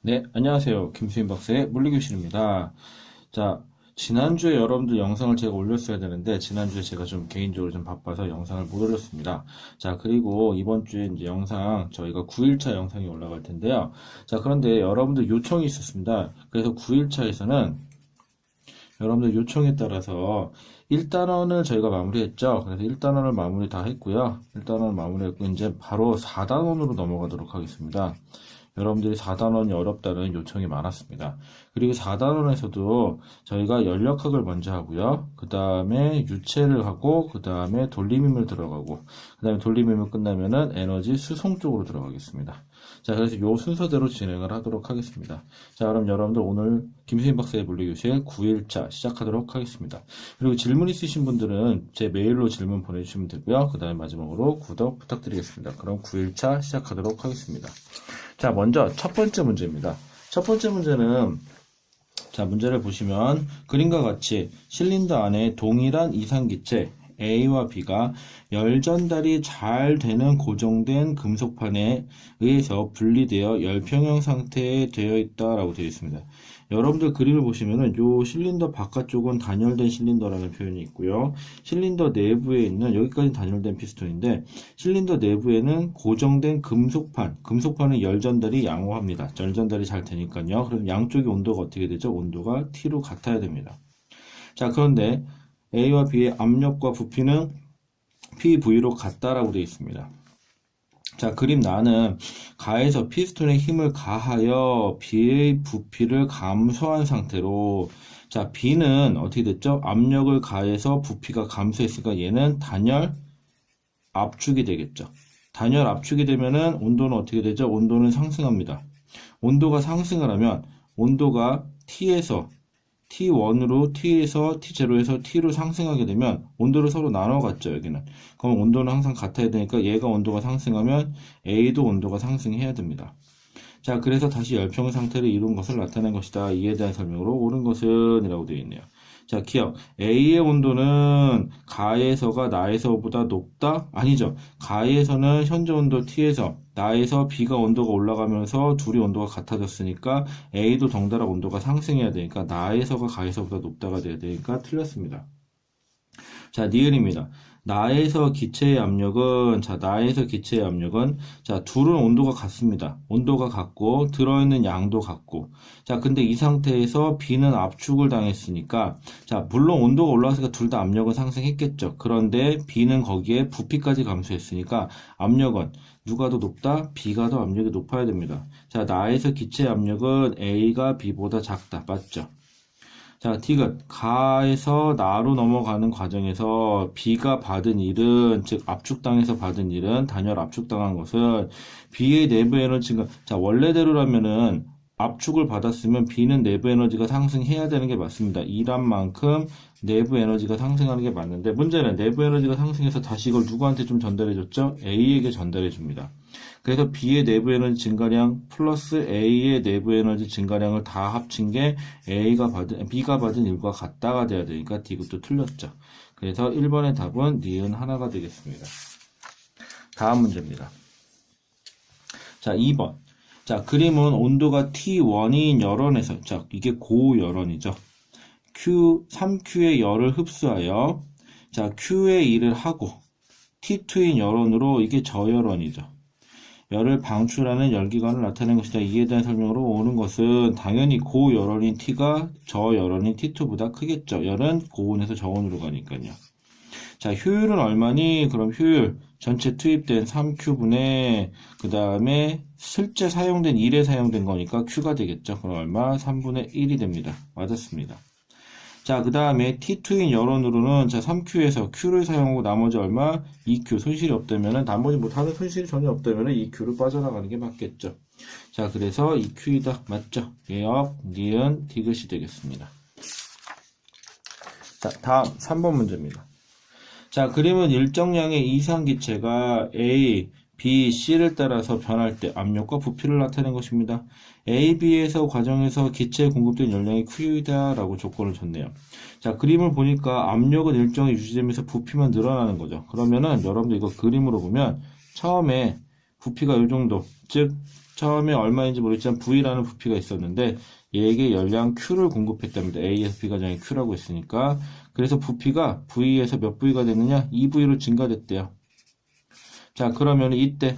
네, 안녕하세요. 김수인 박사의 물리교실입니다. 자, 지난주에 여러분들 영상을 제가 올렸어야 되는데, 지난주에 제가 좀 개인적으로 좀 바빠서 영상을 못 올렸습니다. 자, 그리고 이번 주에 이제 영상, 저희가 9일차 영상이 올라갈 텐데요. 자, 그런데 여러분들 요청이 있었습니다. 그래서 9일차에서는 여러분들 요청에 따라서 1단원을 저희가 마무리했죠. 그래서 1단원을 마무리 다 했고요. 1단원을 마무리했고, 이제 바로 4단원으로 넘어가도록 하겠습니다. 여러분들이 4단원이 어렵다는 요청이 많았습니다. 그리고 4단원에서도 저희가 연력학을 먼저 하고요. 그 다음에 유체를 하고, 그 다음에 돌림힘을 들어가고, 그 다음에 돌림힘을 끝나면은 에너지 수송 쪽으로 들어가겠습니다. 자, 그래서 요 순서대로 진행을 하도록 하겠습니다. 자, 그럼 여러분들 오늘 김수인 박사의 물리교실 9일차 시작하도록 하겠습니다. 그리고 질문 있으신 분들은 제 메일로 질문 보내주시면 되고요. 그 다음에 마지막으로 구독 부탁드리겠습니다. 그럼 9일차 시작하도록 하겠습니다. 자, 먼저 첫 번째 문제입니다. 첫 번째 문제는, 자, 문제를 보시면 그림과 같이 실린더 안에 동일한 이상기체 A와 B가 열 전달이 잘 되는 고정된 금속판에 의해서 분리되어 열평형 상태에 되어 있다라고 되어 있습니다. 여러분들 그림을 보시면은 요 실린더 바깥쪽은 단열된 실린더라는 표현이 있고요. 실린더 내부에 있는, 여기까지 단열된 피스톤인데, 실린더 내부에는 고정된 금속판은 열 전달이 양호합니다. 열 전달이 잘 되니까요. 그럼 양쪽의 온도가 어떻게 되죠? 온도가 T로 같아야 됩니다. 자, 그런데 A와 B의 압력과 부피는 PV로 같다라고 되어 있습니다. 자, 그림 나는 가에서 피스톤에 힘을 가하여 B의 부피를 감소한 상태로, 자, B는 어떻게 됐죠? 압력을 가해서 부피가 감소했으니까 얘는 단열 압축이 되겠죠. 단열 압축이 되면은 온도는 어떻게 되죠? 온도는 상승합니다. 온도가 상승을 하면 온도가 T에서 T1으로 T에서 T0에서 T로 상승하게 되면 온도를 서로 나눠갔죠, 여기는. 그럼 온도는 항상 같아야 되니까 얘가 온도가 상승하면 A도 온도가 상승해야 됩니다. 자, 그래서 다시 열평 상태를 이룬 것을 나타낸 것이다. 이에 대한 설명으로 옳은 것은 이라고 되어 있네요. 자, 기억. A의 온도는 가에서가 나에서보다 높다? 아니죠. 가에서는 현재 온도 T에서, 나에서 B가 온도가 올라가면서 둘이 온도가 같아졌으니까 A도 덩달아 온도가 상승해야 되니까 나에서가 가에서보다 높다가 돼야 되니까 틀렸습니다. 자, 니은입니다. 나에서 기체의 압력은, 자, 둘은 온도가 같습니다. 온도가 같고, 들어있는 양도 같고. 자, 근데 이 상태에서 B는 압축을 당했으니까, 자, 물론 온도가 올라갔으니까 둘 다 압력은 상승했겠죠. 그런데 B는 거기에 부피까지 감소했으니까, 압력은 누가 더 높다? B가 더 압력이 높아야 됩니다. 자, 나에서 기체의 압력은 A가 B보다 작다. 맞죠? 자, 디귿. 가에서 나로 넘어가는 과정에서 B가 받은 일은, 즉 압축당해서 받은 일은, 단열 압축당한 것은 B의 내부 에너지가, 자, 원래대로라면은 압축을 받았으면 B는 내부 에너지가 상승해야 되는 게 맞습니다. 일한 만큼 내부 에너지가 상승하는 게 맞는데, 문제는 내부 에너지가 상승해서 다시 이걸 누구한테 좀 전달해 줬죠? A에게 전달해 줍니다. 그래서 B의 내부 에너지 증가량 플러스 A의 내부 에너지 증가량을 다 합친 게 B가 받은 일과 같다가 돼야 되니까 D것도 틀렸죠. 그래서 1번의 답은 니은 하나가 되겠습니다. 다음 문제입니다. 자, 2번. 자, 그림은 온도가 T1인 열원에서, 자, 이게 고열원이죠. 3Q의 열을 흡수하여, 자, Q의 일을 하고, T2인 열원으로 이게 저열원이죠. 열을 방출하는 열기관을 나타낸 것이다. 이에 대한 설명으로 오는 것은 당연히 고열원인 T가 저열원인 T2보다 크겠죠. 열은 고온에서 저온으로 가니까요. 자, 효율은 얼마니? 그럼 효율 전체 투입된 3Q분의 그 다음에 실제 사용된 1에 사용된 거니까 Q가 되겠죠. 그럼 얼마? 3분의 1이 됩니다. 맞았습니다. 자, 그 다음에 T2인 열원으로는, 자, 3Q에서 Q를 사용하고 나머지 얼마? 2Q. 손실이 없다면은, 나머지 뭐 다른 손실이 전혀 없다면은 2Q를 빠져나가는 게 맞겠죠. 자, 그래서 2Q이다. 맞죠? 예역, 니은, 디귿이 되겠습니다. 자, 다음 3번 문제입니다. 자, 그림은 일정량의 이상기체가 A, B, C를 따라서 변할 때 압력과 부피를 나타낸 것입니다. A, B에서 과정에서 기체에 공급된 열량이 Q이다 라고 조건을 줬네요. 자, 그림을 보니까 압력은 일정히 유지되면서 부피만 늘어나는 거죠. 그러면은 여러분들 이거 그림으로 보면 처음에 부피가 이 정도, 즉 처음에 얼마인지 모르겠지만 V라는 부피가 있었는데 얘에게 열량 Q를 공급했답니다. A에서 B 과정에 Q라고 했으니까. 그래서 부피가 V에서 몇 V가 됐느냐? 2V로 증가됐대요. 자, 그러면 이때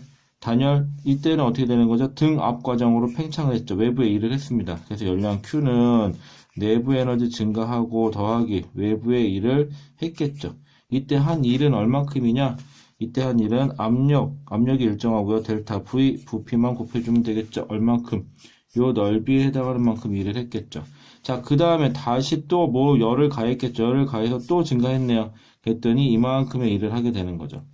이때는 어떻게 되는 거죠? 등 앞 과정으로 팽창을 했죠. 외부에 일을 했습니다. 그래서 열량 Q는 내부 에너지 증가하고 더하기 외부의 일을 했겠죠. 이때 한 일은 얼만큼이냐? 이때 한 일은 압력이 일정하고요. 델타 V 부피만 곱해주면 되겠죠. 얼만큼? 요 넓이에 해당하는 만큼 일을 했겠죠. 자, 그 다음에 다시 또 뭐 열을 가했겠죠. 열을 가해서 또 증가했네요. 그랬더니 이만큼의 일을 하게 되는 거죠.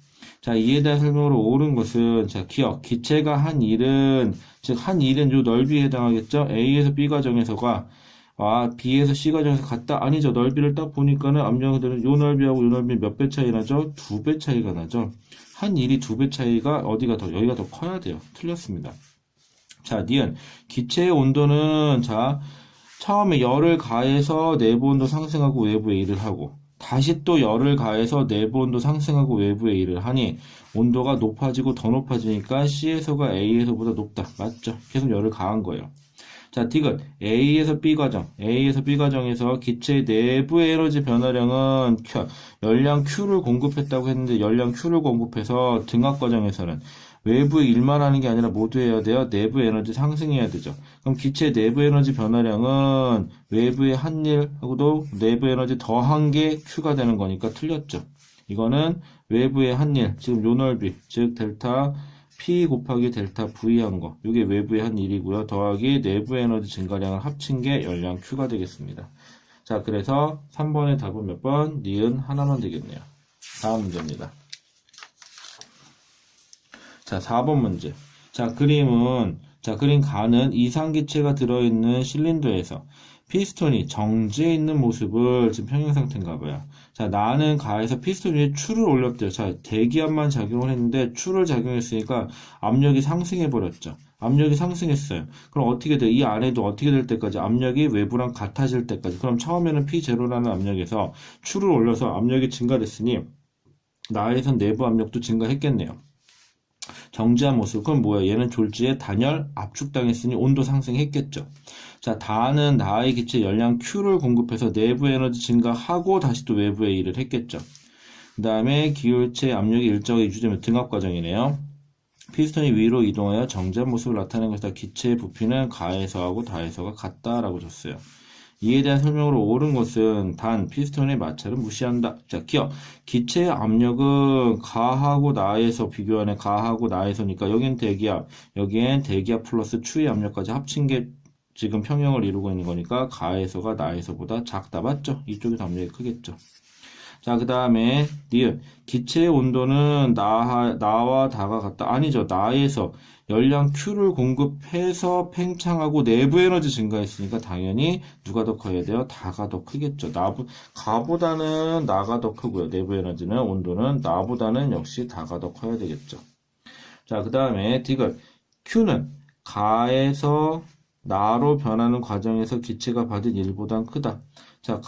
자, 이에 대한 설명으로 옳은 것은, 자, 기체가 한 일은, 즉, 한 일은 요 넓이에 해당하겠죠? A에서 B 과정에서가, B에서 C 과정에서 같다? 아니죠. 넓이를 딱 보니까는 압력들은 요 넓이하고 요 넓이 몇 배 차이 나죠? 2배 차이가 나죠. 한 일이 2배 차이가 여기가 더 커야 돼요. 틀렸습니다. 자, 니은. 기체의 온도는, 자, 처음에 열을 가해서 내부 온도 상승하고 외부에 일을 하고, 다시 또 열을 가해서 내부 온도 상승하고 외부에 일을 하니 온도가 높아지고 더 높아지니까 C에서가 A에서보다 높다. 맞죠? 계속 열을 가한 거예요. 자, 디귿. A에서 B 과정에서 기체의 내부의 에너지 변화량은 열량 Q를 공급했다고 했는데 열량 Q를 공급해서 등압 과정에서는 외부에 일만 하는 게 아니라 모두 해야 돼요. 내부 에너지 상승해야 되죠. 그럼 기체 내부 에너지 변화량은 외부의 한 일하고도 내부 에너지 더한 게 Q가 되는 거니까 틀렸죠. 이거는 외부의 한 일, 지금 요 넓이, 즉 델타 P 곱하기 델타 V 한 거. 이게 외부의 한 일이고요. 더하기 내부 에너지 증가량을 합친 게 열량 Q가 되겠습니다. 자, 그래서 3번의 답은 몇 번? 니은 하나만 되겠네요. 다음 문제입니다. 자, 4번 문제. 자, 그림 가는 이상기체가 들어있는 실린더에서 피스톤이 정지해 있는 모습을 지금 평형 상태인가 봐요. 자, 나는 가에서 피스톤 위에 추를 올렸대요. 자, 대기압만 작용을 했는데 추를 작용했으니까 압력이 상승해 버렸죠. 압력이 상승했어요. 그럼 어떻게 돼? 이 안에도 어떻게 될 때까지? 압력이 외부랑 같아질 때까지. 그럼 처음에는 P0라는 압력에서 추를 올려서 압력이 증가됐으니 나에선 내부 압력도 증가했겠네요. 정지한 모습. 그럼 뭐야? 얘는 졸지에 단열 압축당했으니 온도 상승했겠죠. 자, 다는 나의 기체 열량 Q를 공급해서 내부 에너지 증가하고 다시 또 외부에 일을 했겠죠. 그 다음에 기울체 압력이 일정하게 유지되면 등압 과정이네요. 피스톤이 위로 이동하여 정지한 모습을 나타내는 것이다. 기체의 부피는 가에서하고 다에서가 같다라고 줬어요. 이에 대한 설명으로 옳은 것은 단 피스톤의 마찰은 무시한다. 자, 기체의 압력은 가하고 나에서 비교하는 가하고 나에서니까 여긴 대기압, 여기엔 대기압 플러스 추의 압력까지 합친 게 지금 평형을 이루고 있는 거니까 가에서가 나에서보다 작다. 맞죠? 이쪽이 더 압력이 크겠죠. 자, 그 다음에 니은. 기체의 온도는 나와 다가 같다. 아니죠. 나에서 열량 Q를 공급해서 팽창하고 내부 에너지 증가했으니까 당연히 누가 더 커야 돼요? 다가 더 크겠죠. 가보다는 나가 더 크고요. 내부 에너지는 온도는 나보다는 역시 다가 더 커야 되겠죠. 자, 그 다음에 디귿. Q는 가에서 나로 변하는 과정에서 기체가 받은 일보단 크다. 자,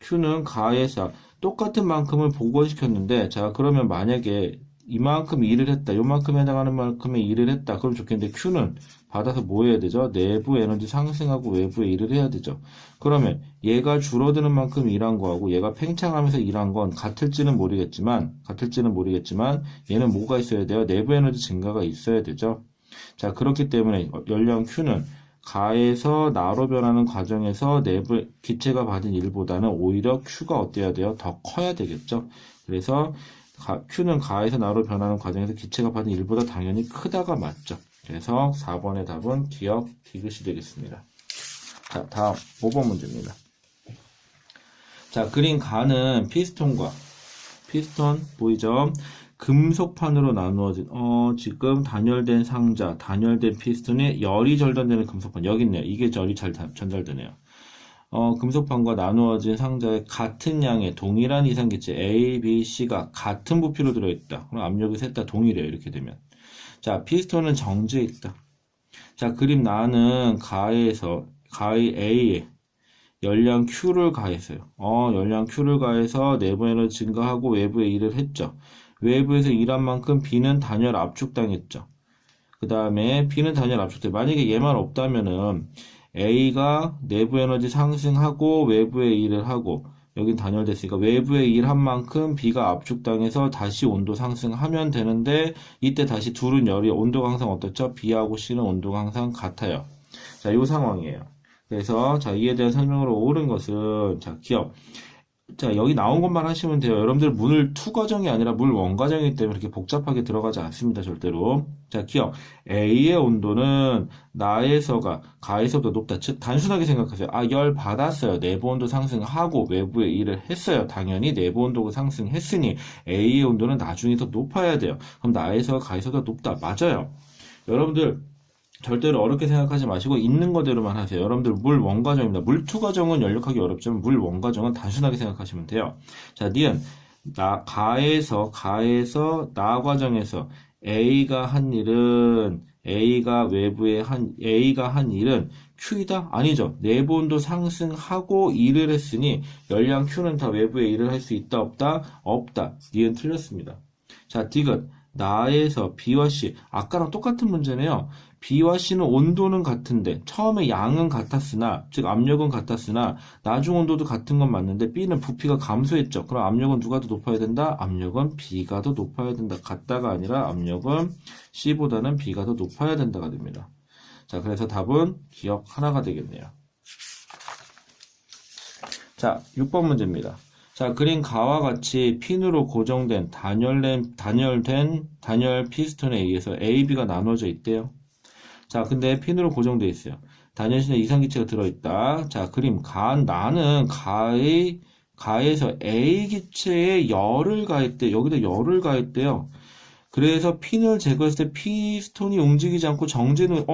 Q는 가에서 똑같은 만큼을 복원시켰는데, 자, 그러면 만약에 이만큼 일을 했다, 요만큼 해당하는 만큼의 일을 했다, 그럼 좋겠는데, Q는 받아서 뭐 해야 되죠? 내부 에너지 상승하고 외부에 일을 해야 되죠. 그러면 얘가 줄어드는 만큼 일한 거하고 얘가 팽창하면서 일한 건 같을지는 모르겠지만, 얘는 뭐가 있어야 돼요? 내부 에너지 증가가 있어야 되죠. 자, 그렇기 때문에 열량 Q는 가에서 나로 변하는 과정에서 내부 기체가 받은 일보다는 오히려 Q가 어때야 돼요? 더 커야 되겠죠. 그래서 Q는 가에서 나로 변하는 과정에서 기체가 받은 일보다 당연히 크다가 맞죠. 그래서 4번의 답은 기억 디귿이 되겠습니다. 자, 다음 5번 문제입니다. 자, 그린 가는 피스톤 보이죠? 금속판으로 나누어진 지금 단열된 상자, 단열된 피스톤에 열이 절단되는 금속판 여기 있네요. 이게 열이 잘 전달되네요. 금속판과 나누어진 상자에 같은 양의 동일한 이상기체 A, B, C가 같은 부피로 들어있다. 그럼 압력이 셋 다 동일해요. 이렇게 되면. 자, 피스톤은 정지해 있다. 자, 그림 나는 가의 A에 열량 Q를 가했어요. 열량 Q를 가해서 내부 에너지 증가하고 외부에 일을 했죠. 외부에서 일한 만큼 B는 단열 압축당했죠. 그 다음에 B는 단열 압축돼. 만약에 얘만 없다면은 A가 내부 에너지 상승하고 외부에 일을 하고 여긴 단열됐으니까 외부에 일한 만큼 B가 압축당해서 다시 온도 상승하면 되는데 이때 다시 둘은 열이 온도가 항상 어떻죠? B하고 C는 온도가 항상 같아요. 자, 이 상황이에요. 그래서 자, 이에 대한 설명으로 옳은 것은 자, 기억. 자, 여기 나온 것만 하시면 돼요. 여러분들 물 2 과정이 아니라 물 1 과정이기 때문에 그렇게 복잡하게 들어가지 않습니다. 절대로. 자, 기억. A의 온도는 나에서가 가에서보다 높다. 즉, 단순하게 생각하세요. 아, 열 받았어요. 내부 온도 상승하고 외부에 일을 했어요. 당연히 내부 온도가 상승했으니 A의 온도는 나중에 더 높아야 돼요. 그럼 나에서가 가에서보다 높다. 맞아요. 여러분들 절대로 어렵게 생각하지 마시고 있는 거대로만 하세요. 여러분들 물 1 과정입니다. 물 2 과정은 연력하기 어렵지만 물 1 과정은 단순하게 생각하시면 돼요. 자, 니은 가에서 나 과정에서 A가 한 일은 A가 한 일은 Q이다? 아니죠. 내부 온도 상승하고 일을 했으니 열량 Q는 다 외부에 일을 할 수 있다 없다? 없다. 니은 틀렸습니다. 자, 디귿 나에서 B와 C 아까랑 똑같은 문제네요. B와 C는 온도는 같은데 처음에 양은 같았으나 즉 압력은 같았으나 나중 온도도 같은 건 맞는데 B는 부피가 감소했죠. 그럼 압력은 누가 더 높아야 된다? 압력은 B가 더 높아야 된다. 같다가 아니라 압력은 C보다는 B가 더 높아야 된다가 됩니다. 자, 그래서 답은 기억 하나가 되겠네요. 자, 6번 문제입니다. 자, 그린 가와 같이 핀으로 고정된 단열 피스톤에 의해서 A, B가 나눠져 있대요. 자, 근데 핀으로 고정되어 있어요. 단열실에 이상기체가 들어있다. 자, 그림 나는 가에서 A 기체에 열을 가했대. 여기다 열을 가했대요. 그래서 핀을 제거했을 때 피스톤이 움직이지 않고 정제는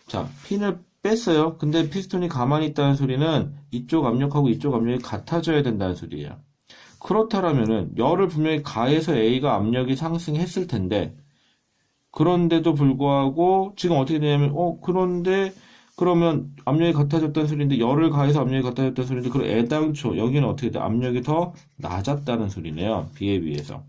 자, 핀을 뺐어요. 근데 피스톤이 가만히 있다는 소리는 이쪽 압력하고 이쪽 압력이 같아져야 된다는 소리예요. 그렇다면은 열을 분명히 가해서 A가 압력이 상승했을 텐데 그런데도 불구하고 지금 어떻게 되냐면 그런데 그러면 압력이 같아졌다는 소리인데 열을 가해서 압력이 같아졌다는 소리인데 그럼 애당초 여기는 어떻게 돼? 압력이 더 낮았다는 소리네요. B에 비해서.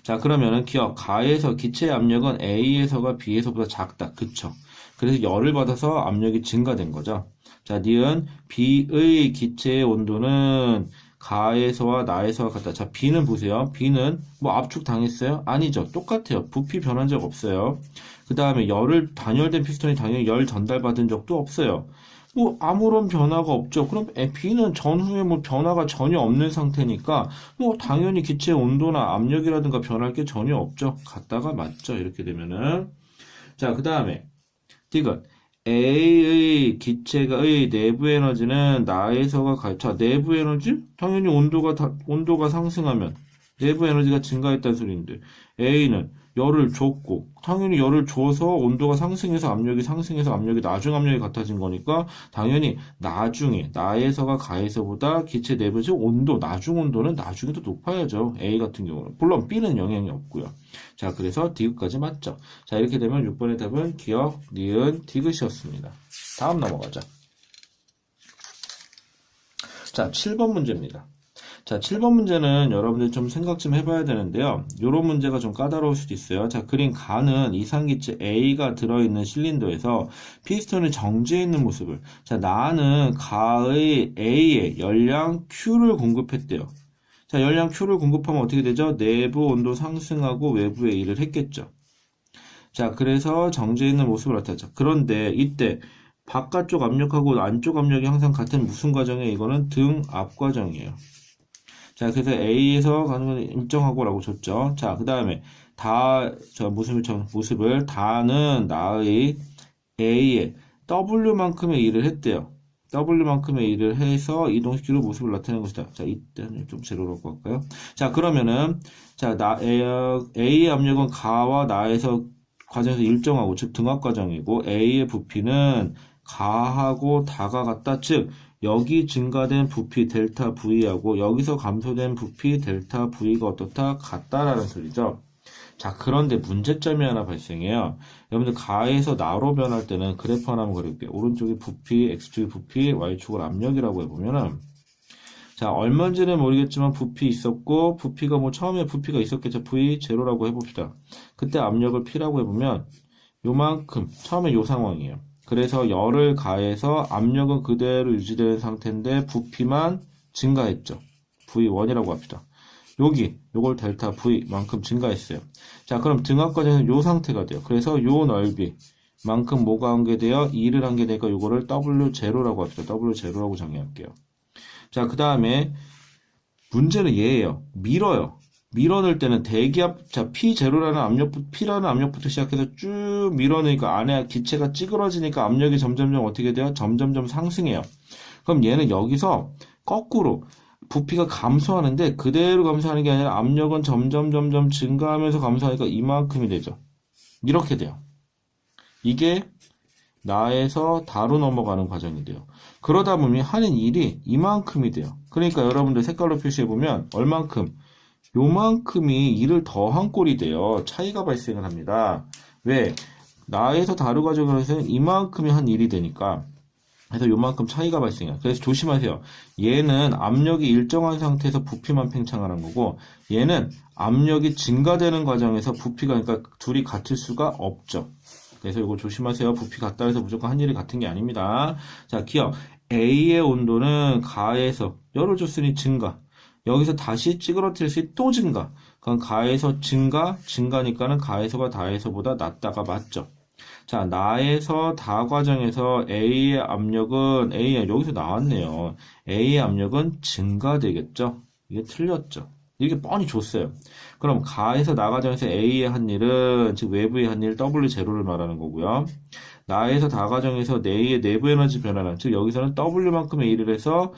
자, 그러면은 기억 가에서 기체의 압력은 A에서가 B에서보다 작다. 그쵸? 그래서 열을 받아서 압력이 증가된 거죠. 자, 니은 B의 기체의 온도는 가에서와 나에서와 같다. 자, B는 보세요. B는 뭐 압축 당했어요? 아니죠. 똑같아요. 부피 변한 적 없어요. 그 다음에 단열된 피스톤이 당연히 열 전달받은 적도 없어요. 뭐 아무런 변화가 없죠. 그럼 B는 전후에 뭐 변화가 전혀 없는 상태니까 뭐 당연히 기체의 온도나 압력이라든가 변할 게 전혀 없죠. 같다가 맞죠. 이렇게 되면은. 자, 그 다음에 디귿 A의 기체의 내부 에너지는 나에서가 자, 내부 에너지? 당연히 온도가 상승하면 내부 에너지가 증가했다는 소리인데 A는 열을 줬고 당연히 열을 줘서 온도가 상승해서 압력이 나중 압력이 같아진 거니까 당연히 나중에 나에서가 가에서보다 기체 내부의 온도 나중 온도는 나중에 더 높아야죠. A 같은 경우는 물론 B는 영향이 없고요. 자, 그래서 디귿까지 맞죠. 자, 이렇게 되면 6번의 답은 기억, 니은, 디귿이었습니다. 다음 넘어가자. 자, 7번 문제입니다. 자, 7번 문제는 여러분들 좀 생각 좀 해봐야 되는데요. 요런 문제가 좀 까다로울 수도 있어요. 자, 그린 가는 이상기체 A가 들어있는 실린더에서 피스톤이 정지해 있는 모습을. 자, 나는 가의 A에 열량 Q를 공급했대요. 자, 열량 Q를 공급하면 어떻게 되죠? 내부 온도 상승하고 외부에 일을 했겠죠. 자, 그래서 정지해 있는 모습을 나타냈죠. 그런데 이때 바깥쪽 압력하고 안쪽 압력이 항상 같은 무슨 과정이에요? 이거는 등압 과정이에요. 자, 그래서 A에서 가는 건 일정하고라고 줬죠. 자, 그 다음에 모습을 다는 나의 A에 W만큼의 일을 했대요. W만큼의 일을 해서 이동시키로 모습을 나타내는 것이다. 자, 이때는 좀 제로로 할까요? 자, 그러면은, 자, A의 압력은 가와 나에서 과정에서 일정하고, 즉, 등압 과정이고, A의 부피는 가하고 다가 같다. 즉, 여기 증가된 부피 델타 V하고 여기서 감소된 부피 델타 V가 어떻다? 같다라는 소리죠. 자, 그런데 문제점이 하나 발생해요. 여러분들 가에서 나로 변할 때는 그래프 하나 한번 그릴게요. 오른쪽이 부피, X축이 부피, Y축을 압력이라고 해보면은 자, 얼마인지는 모르겠지만 부피 있었고 부피가 뭐 처음에 부피가 있었겠죠. V 제로라고 해봅시다. 그때 압력을 P라고 해보면 요만큼, 처음에 요 상황이에요. 그래서 열을 가해서 압력은 그대로 유지되는 상태인데 부피만 증가했죠. V1이라고 합시다. 요걸 델타 V만큼 증가했어요. 자, 그럼 등압 과정에서 요 상태가 돼요. 그래서 요 넓이만큼 뭐가 한 게 돼요? 2를 한 게 되니까 요거를 W0라고 합시다. W0라고 정의할게요. 자, 그 다음에 문제는 얘예요. 밀어넣을 때는 대기압, 자, P라는 압력부터 시작해서 쭉 밀어넣으니까 안에 기체가 찌그러지니까 압력이 점점점 어떻게 돼요? 점점점 상승해요. 그럼 얘는 여기서 거꾸로 부피가 감소하는데 그대로 감소하는 게 아니라 압력은 점점 증가하면서 감소하니까 이만큼이 되죠. 이렇게 돼요. 이게 나에서 다로 넘어가는 과정이 돼요. 그러다 보면 하는 일이 이만큼이 돼요. 그러니까 여러분들 색깔로 표시해보면 얼만큼? 요만큼이 일을 더한 꼴이 돼요. 차이가 발생을 합니다. 왜? 나에서 다로 과정에서는 이만큼이 한 일이 되니까. 그래서 요만큼 차이가 발생해요. 그래서 조심하세요. 얘는 압력이 일정한 상태에서 부피만 팽창하는 거고 얘는 압력이 증가되는 과정에서 부피가 그러니까 둘이 같을 수가 없죠. 그래서 이거 조심하세요. 부피 같다 해서 무조건 한 일이 같은 게 아닙니다. 자, 기억. A의 온도는 가에서 열을 줬으니 증가. 여기서 다시 찌그러뜨렸으니 또 증가. 그럼 가에서 증가니까는 가에서가 다에서보다 낮다가 맞죠. 자, 나에서 다 과정에서 A의 압력은, 여기서 나왔네요. A의 압력은 증가되겠죠? 이게 틀렸죠? 이게 뻔히 줬어요. 그럼 가에서 나 과정에서 A의 한 일은, 즉 외부의 한 일 W0를 말하는 거고요. 나에서 다 과정에서 A의 내부 에너지 변화량, 즉 여기서는 W만큼의 일을 해서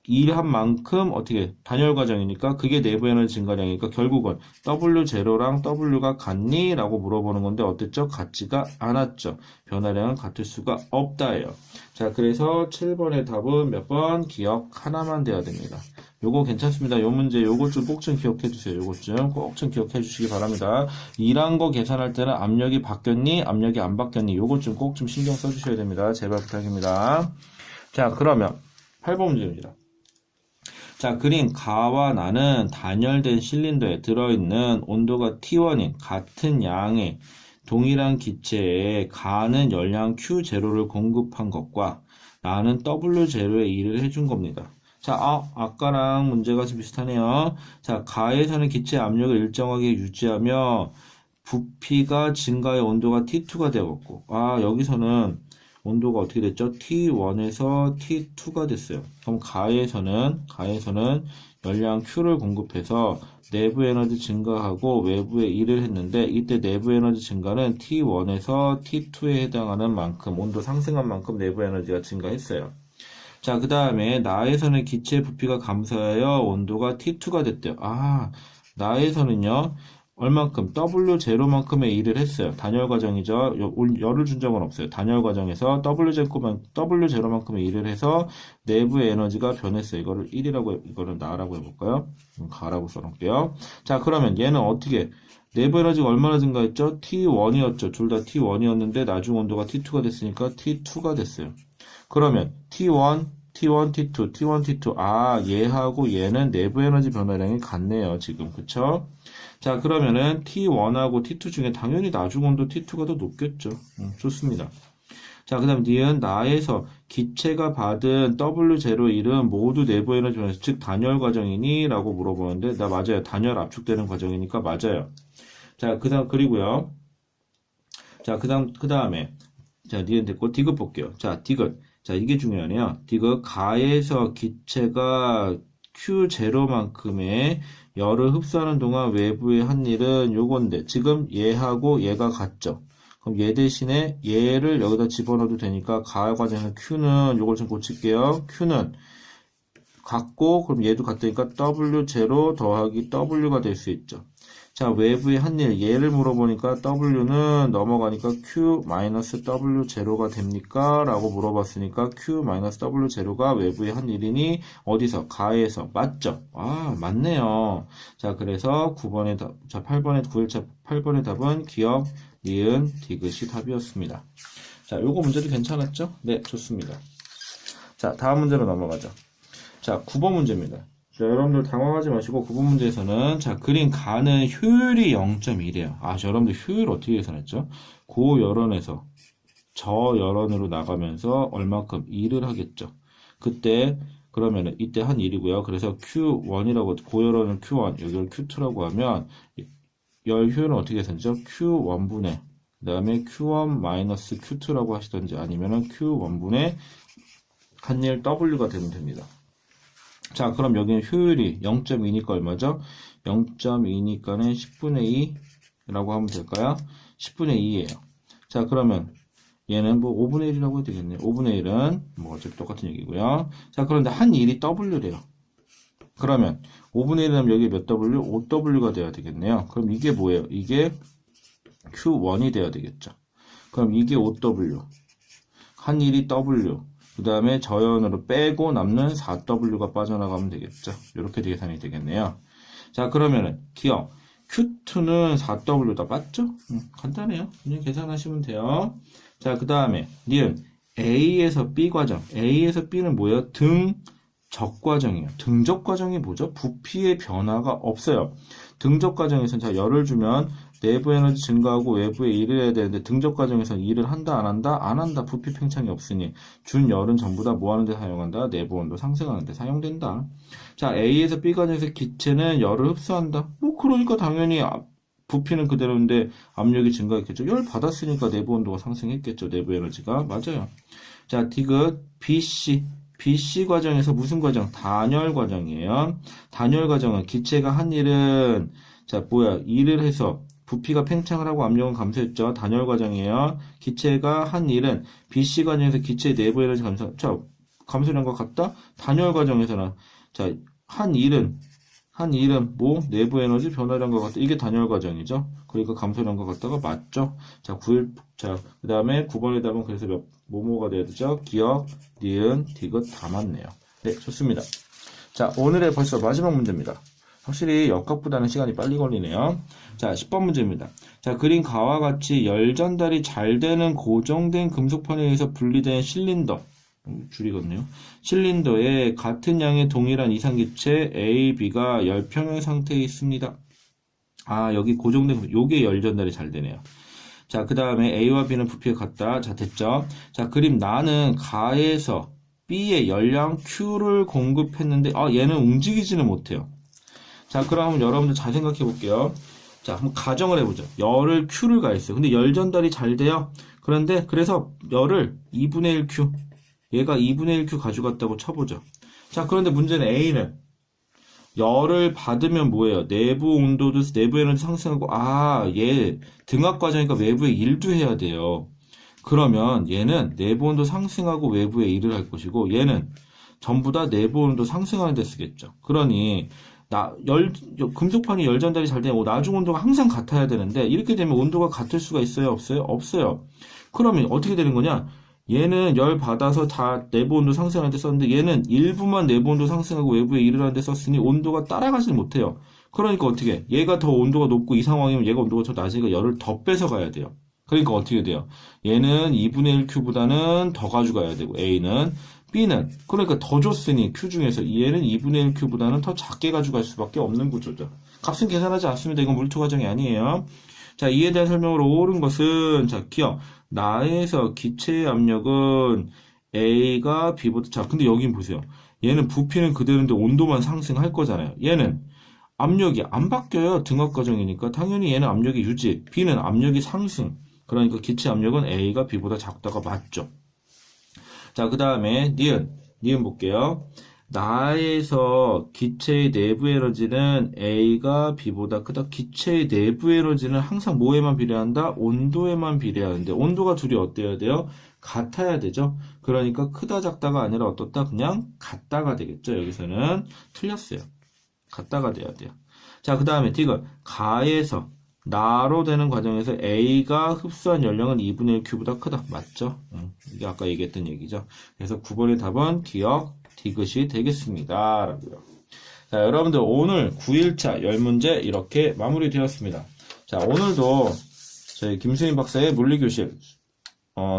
일한 만큼 어떻게 단열 과정이니까 그게 내부 에너지 증가량이니까 결국은 W0랑 W가 같니? 라고 물어보는 건데 어땠죠? 같지가 않았죠. 변화량은 같을 수가 없다예요. 자, 그래서 7번의 답은 몇 번? 기억 하나만 돼야 됩니다. 요거 괜찮습니다. 요 문제 요것 좀 꼭 좀 기억해 주세요. 요것 좀 꼭 좀 기억해 주시기 바랍니다. 일한 거 계산할 때는 압력이 바뀌었니? 압력이 안 바뀌었니? 요것 좀 꼭 좀 신경 써 주셔야 됩니다. 제발 부탁입니다. 자, 그러면 8번 문제입니다. 자, 그린 가와 나는 단열된 실린더에 들어있는 온도가 T1인 같은 양의 동일한 기체에 가는 열량 Q0를 공급한 것과 나는 W0에 일을 해준 겁니다. 자, 아까랑 문제가 좀 비슷하네요. 자, 가에서는 기체 압력을 일정하게 유지하며 부피가 증가해 온도가 T2가 되었고, 여기서는 온도가 어떻게 됐죠? T1에서 T2가 됐어요. 그럼 가에서는 열량 Q를 공급해서 내부 에너지 증가하고 외부에 일을 했는데 이때 내부 에너지 증가는 T1에서 T2에 해당하는 만큼 온도 상승한 만큼 내부 에너지가 증가했어요. 자, 그 다음에 나에서는 기체 부피가 감소하여 온도가 T2가 됐대요. 나에서는요. 얼만큼? W0만큼의 일을 했어요. 단열 과정이죠. 열을 준 적은 없어요. 단열 과정에서 W0만큼의 일을 해서 내부의 에너지가 변했어요. 이거를 1이라고, 이거를 나라고 해볼까요? 가라고 써놓을게요. 자, 그러면 얘는 어떻게? 내부 에너지가 얼마나 증가했죠? T1이었죠. 둘 다 T1이었는데 나중 온도가 T2가 됐으니까 T2가 됐어요. 그러면 T1, T2. 얘하고 얘는 내부 에너지 변화량이 같네요. 지금. 그쵸? 자, 그러면은 T1하고 T2 중에 당연히 나중 온도 T2가 더 높겠죠. 좋습니다. 자, 그 다음 니은 나에서 기체가 받은 W01은 모두 내부 에너지 변화, 즉 단열 과정이니? 라고 물어보는데 나 맞아요. 단열 압축되는 과정이니까 맞아요. 자, 그리고요. 자, 그 다음에 자, 니은 됐고 디귿 볼게요. 자, 디귿. 자, 이게 중요하네요. 디귿 가에서 기체가 Q0만큼의 열을 흡수하는 동안 외부의 한 일은 요건데 지금 얘하고 얘가 같죠. 그럼 얘 대신에 얘를 여기다 집어넣어도 되니까 가 과정에서 Q는 요걸 좀 고칠게요. Q는 같고 그럼 얘도 같으니까 W0 더하기 W가 될 수 있죠. 자, 외부의 한 일, 얘를 물어보니까 W는 넘어가니까 Q-W0가 됩니까? 라고 물어봤으니까 Q-W0가 외부의 한 일이니 어디서? 가에서. 맞죠? 맞네요. 자, 그래서 9번의 답, 자, 8번의 답은 기억, 니은, 디귿이 답이었습니다. 자, 요거 문제도 괜찮았죠? 네, 좋습니다. 자, 다음 문제로 넘어가죠. 자, 9번 문제입니다. 자, 여러분들 당황하지 마시고 구분 문제에서는 자, 그린 가는 효율이 0.1이에요. 아, 여러분들 효율 어떻게 계산했죠? 고열원에서 저열원으로 나가면서 얼마큼 2를 하겠죠. 그때 그러면은 이때 한 1이고요. 그래서 Q1이라고 고열원은 Q1, 여기를 Q2라고 하면 열 효율은 어떻게 계산하죠? Q1분의 그 다음에 Q1 Q2라고 하시던지 아니면은 Q1분의 한일 W가 되면 됩니다. 자, 그럼 여기는 효율이 0.2니까 얼마죠? 0.2니까는 10분의 2라고 하면 될까요? 10분의 2예요. 자, 그러면 얘는 뭐 5분의 1이라고 해도 되겠네요. 5분의 1은 뭐 어차피 똑같은 얘기고요. 자, 그런데 한 1이 W래요. 그러면 5분의 1이면 여기 몇 W? 5W가 돼야 되겠네요. 그럼 이게 뭐예요? 이게 Q1이 돼야 되겠죠. 그럼 이게 5W. 한 1이 W. 그 다음에 저연으로 빼고 남는 4W가 빠져나가면 되겠죠. 이렇게 계산이 되겠네요. 자, 그러면은 기억. Q2는 4W다. 맞죠? 간단해요. 그냥 계산하시면 돼요. 자, 그 다음에 니은 A에서 B 과정. A에서 B는 뭐예요? 등적 과정이에요. 등적 과정이 뭐죠? 부피의 변화가 없어요. 등적 과정에서는 자, 열을 주면 내부 에너지 증가하고 외부에 일을 해야 되는데 등적 과정에서는 일을 한다 안 한다? 안 한다. 부피 팽창이 없으니 준 열은 전부 다 뭐 하는데 사용한다? 내부 온도 상승하는데 사용된다. 자, A에서 B 과정에서 기체는 열을 흡수한다. 뭐 그러니까 당연히 부피는 그대로인데 압력이 증가했겠죠. 열 받았으니까 내부 온도가 상승했겠죠. 내부 에너지가. 맞아요. 자, 디귿 BC. BC 과정에서 무슨 과정? 단열 과정이에요. 단열 과정은 기체가 한 일은 자, 뭐야? 일을 해서 부피가 팽창을 하고 압력은 감소했죠. 단열 과정이에요. 기체가 한 일은 BC 과정에서 기체 내부 에너지 감소한 것 같다? 단열 과정에서는 자, 한 일은 뭐 내부 에너지 변화량 것 같다. 이게 단열 과정이죠. 그러니까 감소량 것 같다가 맞죠. 자, 그 다음에 9번의 답은 그래서 뭐가 돼야 되죠? 기억, 니은, 디귿 다 맞네요. 네, 좋습니다. 자, 오늘의 벌써 마지막 문제입니다. 확실히 역학보다는 시간이 빨리 걸리네요. 자, 10번 문제입니다. 자, 그린 가와 같이 열 전달이 잘 되는 고정된 금속판에 의해서 분리된 실린더. 줄이거든요. 실린더에 같은 양의 동일한 이상기체 A, B가 열평형 상태에 있습니다. 아, 여기 고정된, 요게 열 전달이 잘 되네요. 자, 그 다음에 A와 B는 부피가 같다. 자, 됐죠? 자, 그림 나는 가에서 B의 열량 Q를 공급했는데, 얘는 움직이지는 못해요. 자, 그럼 여러분들 잘 생각해 볼게요. 자, 한번 가정을 해보죠. 열을 Q를 가했어요. 근데 열 전달이 잘 돼요. 그래서 열을 2분의 1Q. 얘가 2분의 1Q 가져갔다고 쳐보죠. 자, 그런데 문제는 A는 열을 받으면 뭐예요? 내부 온도도 내부 에너지 상승하고 얘 등압 과정이니까 외부에 일도 해야 돼요. 그러면 얘는 내부 온도 상승하고 외부에 일을 할 것이고 얘는 전부 다 내부 온도 상승하는 데 쓰겠죠. 그러니 금속판이 열 전달이 잘 되면 나중 온도가 항상 같아야 되는데 이렇게 되면 온도가 같을 수가 있어요? 없어요? 없어요. 그러면 어떻게 되는 거냐? 얘는 열 받아서 다 내부 온도 상승하는데 썼는데 얘는 일부만 내부 온도 상승하고 외부에 일을 하는데 썼으니 온도가 따라가지 못해요. 그러니까 어떻게? 얘가 더 온도가 높고 이 상황이면 얘가 온도가 더 낮으니까 열을 더 뺏어가야 돼요. 그러니까 어떻게 돼요? 얘는 2분의 1Q보다는 더 가져가야 되고 A는 B는 그러니까 더 줬으니 Q 중에서 얘는 2분의 1Q보다는 더 작게 가져갈 수밖에 없는 구조죠. 값은 계산하지 않습니다. 이건 물투 과정이 아니에요. 자, 이에 대한 설명으로 옳은 것은 자, 기억. 나에서 기체의 압력은 A가 B보다 자, 근데 여긴 보세요. 얘는 부피는 그대로인데 온도만 상승할 거잖아요. 얘는 압력이 안 바뀌어요. 등압 과정이니까 당연히 얘는 압력이 유지, B는 압력이 상승. 그러니까 기체 압력은 A가 B보다 작다가 맞죠. 자, 그 다음에 니은 볼게요. 나에서 기체의 내부 에너지는 A가 B보다 크다. 기체의 내부 에너지는 항상 뭐에만 비례한다? 온도에만 비례하는데 온도가 둘이 어때야 돼요? 같아야 되죠. 그러니까 크다 작다가 아니라 어떻다? 그냥 같다가 되겠죠. 여기서는 틀렸어요. 같다가 돼야 돼요. 자, 그 다음에 디귿 가에서 나로 되는 과정에서 A가 흡수한 열량은 2분의 1Q보다 크다. 맞죠? 이게 아까 얘기했던 얘기죠. 그래서 9번의 답은 기억 디귿이 되겠습니다. 라고요. 자, 여러분들 오늘 9일차 10문제 이렇게 마무리되었습니다. 자, 오늘도 저희 김수인 박사의 물리교실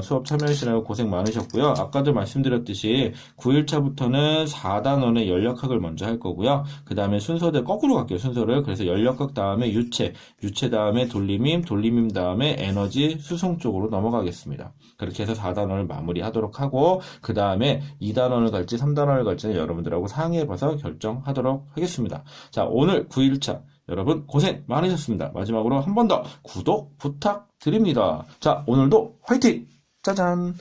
수업 참여하시느라고 고생 많으셨고요. 아까도 말씀드렸듯이 9일차부터는 4단원의 연력학을 먼저 할 거고요. 그 다음에 순서대로 거꾸로 갈게요. 순서를. 그래서 연력학 다음에 유체 다음에 돌림임, 돌림임 다음에 에너지, 수송 쪽으로 넘어가겠습니다. 그렇게 해서 4단원을 마무리하도록 하고 그 다음에 2단원을 갈지 3단원을 갈지는 여러분들하고 상의해봐서 결정하도록 하겠습니다. 자, 오늘 9일차 여러분 고생 많으셨습니다. 마지막으로 한 번 더 구독 부탁드립니다. 자, 오늘도 화이팅! 짜잔!